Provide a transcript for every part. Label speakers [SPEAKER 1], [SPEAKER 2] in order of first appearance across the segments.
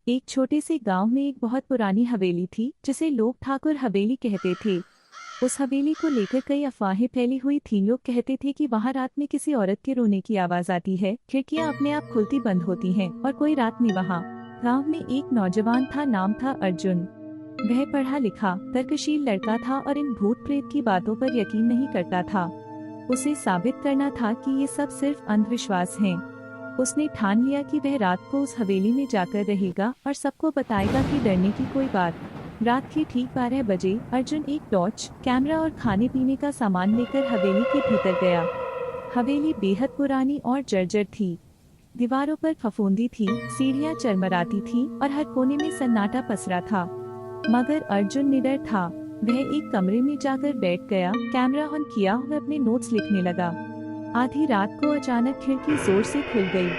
[SPEAKER 1] एक छोटे से गांव में एक बहुत पुरानी हवेली थी जिसे लोग ठाकुर हवेली कहते थे। उस हवेली को लेकर कई अफवाहें फैली हुई थीं। लोग कहते थे कि वहां रात में किसी औरत के रोने की आवाज आती है, खिड़कियां अपने आप खुलती बंद होती हैं और कोई रात नहीं वहां। गांव में एक नौजवान था, नाम था अर्जुन। वह पढ़ा लिखा तर्कशील लड़का था और इन भूत प्रेत की बातों पर यकीन नहीं करता था। उसे साबित करना था कि ये सब सिर्फ अंधविश्वास हैं। उसने ठान लिया कि वह रात को उस हवेली में जाकर रहेगा और सबको बताएगा कि डरने की कोई बात। रात के ठीक 12 बजे अर्जुन एक टॉर्च, कैमरा और खाने पीने का सामान लेकर हवेली के भीतर गया। हवेली बेहद पुरानी और जर्जर थी। दीवारों पर फफूंदी थी, सीढ़ियां चरमराती थीं और हर कोने में सन्नाटा पसरा था। मगर अर्जुन निडर था। वह एक कमरे में जाकर बैठ गया, कैमरा ऑन किया और अपने नोट्स लिखने लगा। आधी रात को अचानक खिड़की जोर से खुल गई।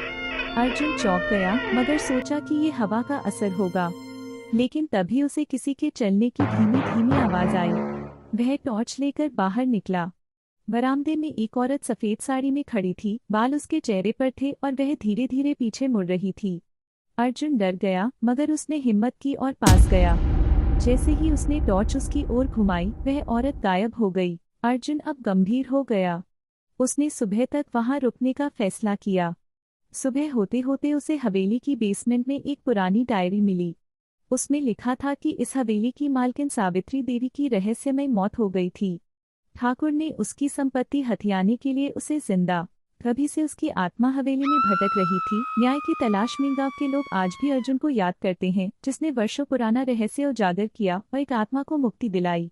[SPEAKER 1] अर्जुन चौंक गया, मगर सोचा कि ये हवा का असर होगा। लेकिन तभी उसे किसी के चलने की धीमी धीमी आवाज आई। वह टॉर्च लेकर बाहर निकला। बरामदे में एक औरत सफेद साड़ी में खड़ी थी, बाल उसके चेहरे पर थे और वह धीरे धीरे पीछे मुड़ रही थी। अर्जुन डर गया, मगर उसने हिम्मत की और पास गया। जैसे ही उसने टॉर्च उसकी ओर घुमाई, वह औरत गायब हो गई। अर्जुन अब गंभीर हो गया। उसने सुबह तक वहां रुकने का फैसला किया। सुबह होते होते उसे हवेली की बेसमेंट में एक पुरानी डायरी मिली। उसमें लिखा था कि इस हवेली की मालकिन सावित्री देवी की रहस्यमय मौत हो गई थी। ठाकुर ने उसकी संपत्ति हथियाने के लिए उसे जिंदा। तभी से उसकी आत्मा हवेली में भटक रही थी। न्याय की तलाश में गांव के लोग आज भी अर्जुन को याद करते हैं, जिसने वर्षों पुराना रहस्य उजागर किया और एक आत्मा को मुक्ति दिलाई।